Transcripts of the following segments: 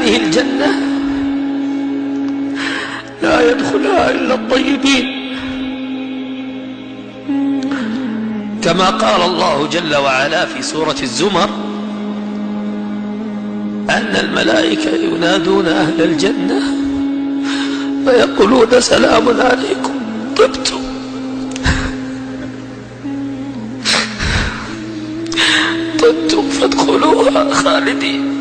هذه الجنة لا يدخلها إلا الطيبين، كما قال الله جل وعلا في سورة الزمر أن الملائكة ينادون أهل الجنة فيقولون سلام عليكم طبتم فادخلوها خالدين.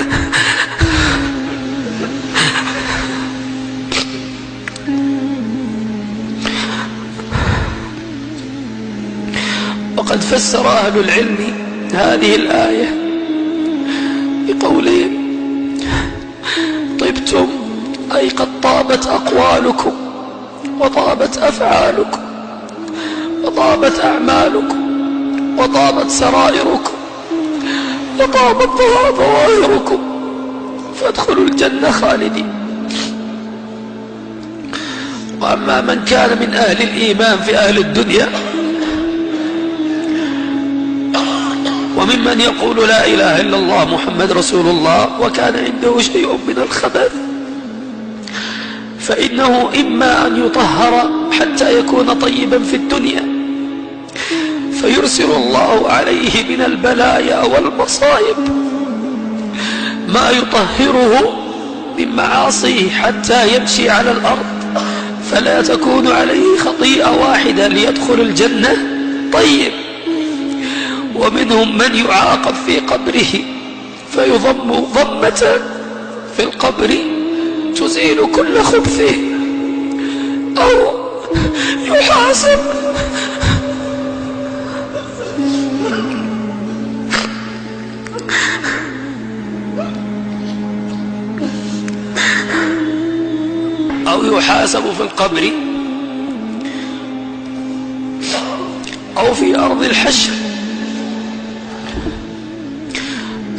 وقد فسر أهل العلم هذه الآية بقولهم طبتم أي قد طابت أقوالكم وطابت أفعالكم وطابت أعمالكم وطابت سرائركم وطابت ظواهركم فادخلوا الجنة خالدين. وأما من كان من أهل الإيمان في أهل الدنيا وممن يقول لا إله إلا الله محمد رسول الله وكان عنده شيء من الخبث، فإنه إما أن يطهر حتى يكون طيبا في الدنيا فيرسل الله عليه من البلايا والمصائب ما يطهره من معاصيه حتى يمشي على الأرض فلا تكون عليه خطيئة واحدة ليدخل الجنة طيب. ومنهم من يعاقب في قبره فيضم ضمة في القبر تزيل كل خبثه، أو يحاسب في القبر أو في أرض الحشر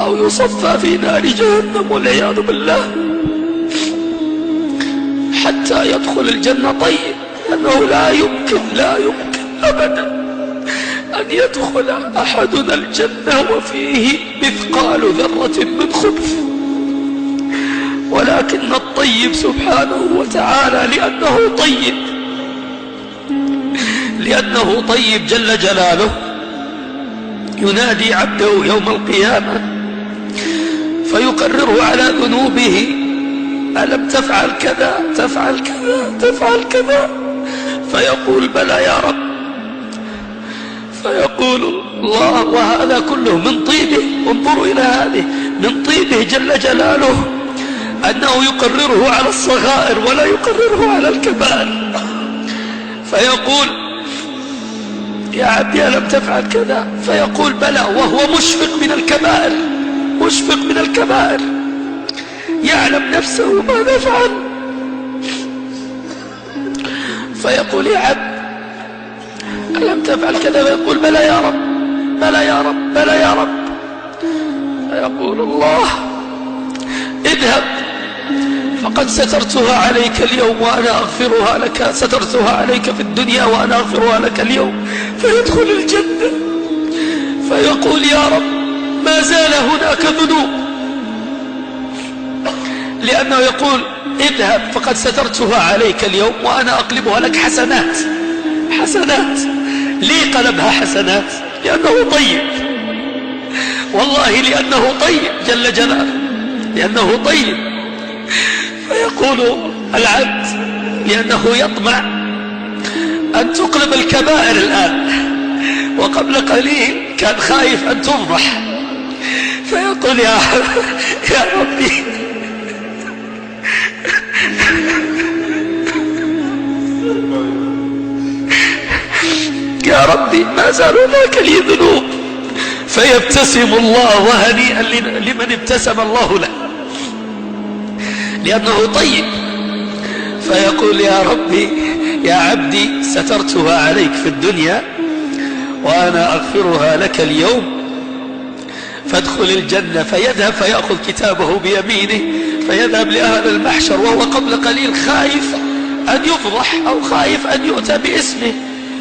أو يصفى في نار جهنم والعياذ بالله حتى يدخل الجنة طيب، أنه لا يمكن أبدا أن يدخل أحدنا الجنة وفيه مثقال ذرة من خبث، ولكن الطيب سبحانه وتعالى لأنه طيب جل جلاله ينادي عبده يوم القيامة فيقرره على ذنوبه: ألم تفعل كذا تفعل كذا تفعل كذا؟ فيقول: بلى يا رب. فيقول الله: وهذا كله من طيبه. انظروا إلى هذه، من طيبه جل جلاله أنه يقرره على الصغائر ولا يقرره على الكبائر. فيقول: يا عبدي ألم تفعل كذا؟ فيقول: بلى، وهو مشفق من الكبائر يعلم نفسه ماذا فعل. فيقول: يا عبد ألم تفعل كذا؟ فيقول: بلى يا رب بلى يا رب بلى يا رب. فيقول الله: اذهب فقد سترتها عليك اليوم وأنا أغفرها لك، سترتها عليك في الدنيا وأنا أغفرها لك اليوم. فيدخل الجنة فيقول: يا رب ما زال هناك ذنوب، لأنه يقول: اذهب فقد سترتها عليك اليوم وأنا أقلبها لك حسنات. ليه قلبها حسنات؟ لأنه طيب، والله لأنه طيب جل جلاله، لأنه طيب. فيقول العبد لأنه يطمع أن تقلب الكبائر الآن، وقبل قليل كان خايف أن تفضح، فيقول: يا ربي يا ربي ما زال هناك لي ذنوب. فيبتسم الله وهنيئا لمن ابتسم الله له لأنه طيب. فيقول: يا ربي يا عبدي سترتها عليك في الدنيا وأنا أغفرها لك اليوم فادخل الجنة. فيذهب فيأخذ كتابه بيمينه فيذهب لأهل المحشر وهو قبل قليل خايف أن يفضح أو خايف أن يؤتى باسمه،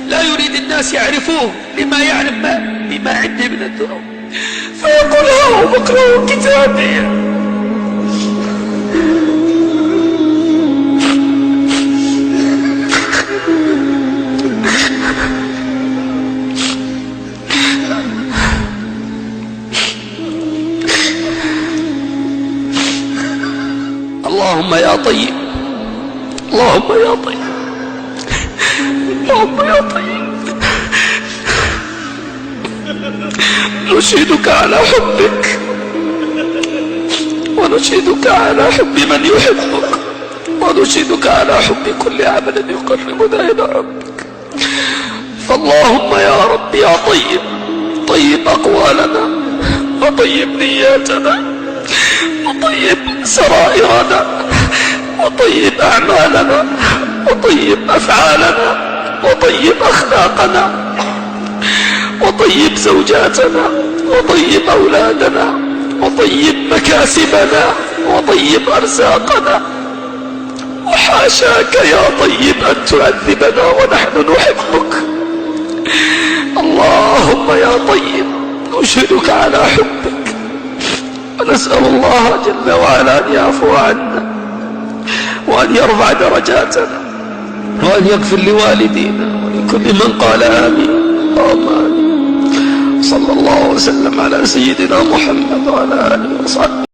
لا يريد الناس يعرفوه لما يعلم بما عنده من الذنوب. فيقول: هاهم اقرأوا كتابي اللهم يا طيب، اللهم يا طيب، اللهم يا طيب، نشهدك على حبك ونشهدك على حب من يحبك ونشهدك على حب كل عمل يقربنا إلى ربك. فاللهم يا رب يا طيب، طيب أقوالنا وطيب نياتنا وطيب سرائرنا وطيب أعمالنا وطيب أفعالنا وطيب أخلاقنا وطيب زوجاتنا وطيب أولادنا وطيب مكاسبنا وطيب أرزاقنا. وحاشاك يا طيب أن تعذبنا ونحن نحبك. اللهم يا طيب نشهدك على حبك ونسأل الله جل وعلا أن يعفو عنا وأن يرفع درجاتنا وأن يغفر لوالدينا ولكل من قال آمين. اللهم آمين. صلى الله وسلم على سيدنا محمد وعلى آله وصحبه.